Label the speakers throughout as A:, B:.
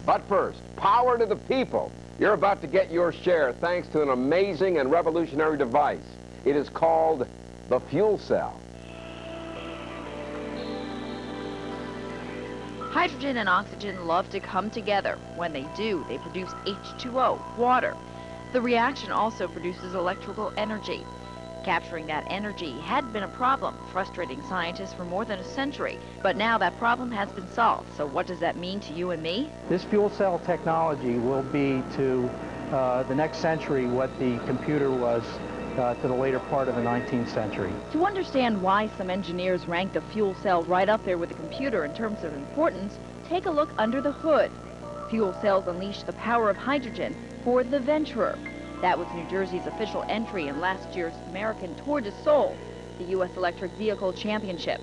A: But first, power to the people. You're about to get your share thanks to an amazing and revolutionary device. It is called the fuel cell.
B: Hydrogen and oxygen love to come together. When they do, they produce H2O, water. The reaction also produces electrical energy. Capturing that energy had been a problem, frustrating scientists for more than a century. But now that problem has been solved. So what does that mean to you and me?
C: This fuel cell technology will be to the next century what the computer was to the later part of the 19th century.
B: To understand why some engineers rank the fuel cell right up there with the computer in terms of importance, take a look under the hood. Fuel cells unleash the power of hydrogen for the Venturer. That was New Jersey's official entry in last year's American Tour de Sol, the U.S. Electric Vehicle Championship.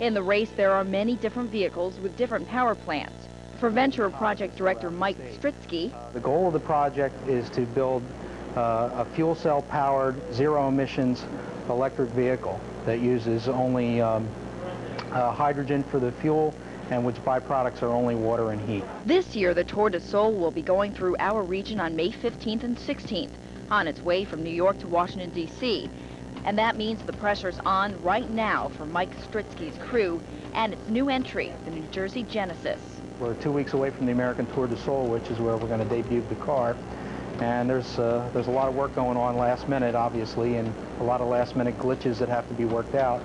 B: In the race, there are many different vehicles with different power plants. For Venturer Project Director Mike Strizki,
C: the goal of the project is to build a fuel cell powered zero emissions electric vehicle that uses only hydrogen for the fuel and which byproducts are only water and heat.
B: This year, the Tour de Sol will be going through our region on May 15th and 16th, on its way from New York to Washington, D.C. And that means the pressure's on right now for Mike Strizki's crew and its new entry, the New Jersey Genesis.
C: We're 2 weeks away from the American Tour de Sol, which is where we're going to debut the car. And there's a lot of work going on last minute, obviously, and a lot of last minute glitches that have to be worked out.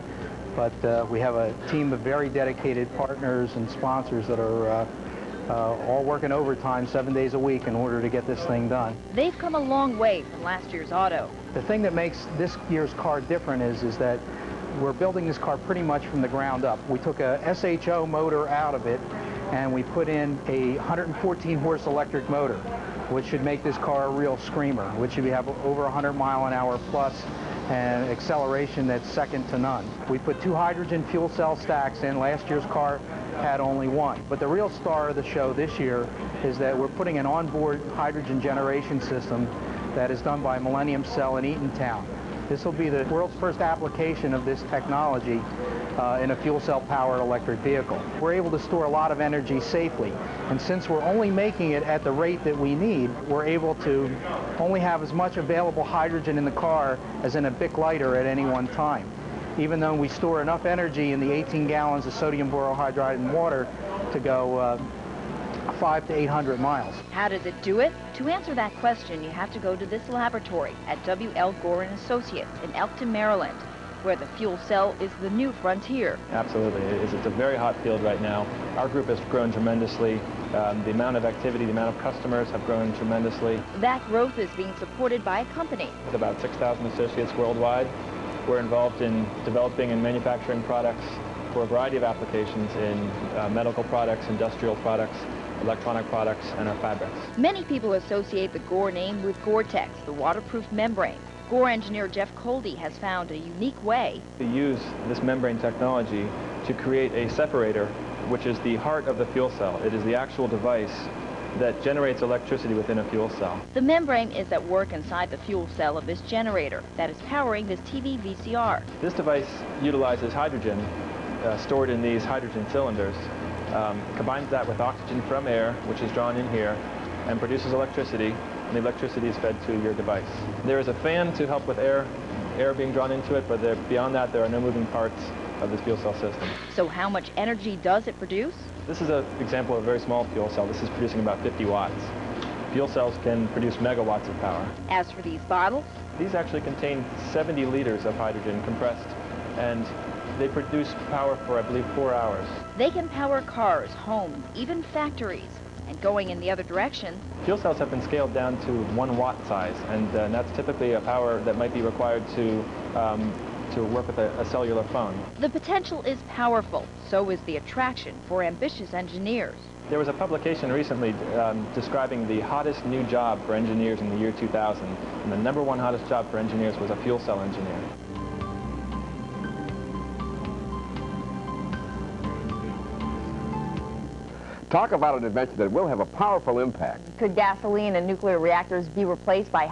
C: But we have a team of very dedicated partners and sponsors that are all working overtime 7 days a week in order to get this thing done.
B: They've come a long way from last year's auto.
C: The thing that makes this year's car different is that we're building this car pretty much from the ground up. We took a SHO motor out of it and we put in a 114 horse electric motor, which should make this car a real screamer, which should have over 100 mile an hour plus and acceleration that's second to none. We put 2 hydrogen fuel cell stacks in. Last year's car had only 1. But the real star of the show this year is that we're putting an onboard hydrogen generation system that is done by Millennium Cell in Eatontown. This will be the world's first application of this technology in a fuel cell powered electric vehicle. We're able to store a lot of energy safely, and since we're only making it at the rate that we need, we're able to only have as much available hydrogen in the car as in a Bic lighter at any one time, even though we store enough energy in the 18 gallons of sodium borohydride and water to go 500 to 800 miles.
B: How does it do it? To answer that question, you have to go to this laboratory at W.L. Gore & Associates in Elkton, Maryland, where the fuel cell is the new frontier.
D: Absolutely. It's a very hot field right now. Our group has grown tremendously. The amount of activity, the amount of customers have grown tremendously.
B: That growth is being supported by a company.
D: With about 6,000 associates worldwide, we're involved in developing and manufacturing products for a variety of applications in medical products, industrial products, electronic products, and our fabrics.
B: Many people associate the Gore name with Gore-Tex, the waterproof membrane. Gore engineer Jeff Coldy has found a unique way
D: to use this membrane technology to create a separator, which is the heart of the fuel cell. It is the actual device that generates electricity within a fuel cell.
B: The membrane is at work inside the fuel cell of this generator that is powering this TV VCR.
D: This device utilizes hydrogen stored in these hydrogen cylinders, combines that with oxygen from air, which is drawn in here, and produces electricity, and the electricity is fed to your device. There is a fan to help with air being drawn into it, but beyond that there are no moving parts of this fuel cell system.
B: So how much energy does it produce?
D: This is an example of a very small fuel cell. This is producing about 50 watts. Fuel cells can produce megawatts of power.
B: As for these bottles?
D: These actually contain 70 liters of hydrogen compressed, and they produce power for, I believe, 4 hours.
B: They can power cars, homes, even factories. And going in the other direction,
D: fuel cells have been scaled down to 1 watt size, and that's typically a power that might be required to work with a cellular phone.
B: The potential is powerful, so is the attraction for ambitious engineers.
D: There was a publication recently describing the hottest new job for engineers in the year 2000, and the #1 hottest job for engineers was a fuel cell engineer.
A: Talk about an invention that will have a powerful impact.
E: Could gasoline and nuclear reactors be replaced by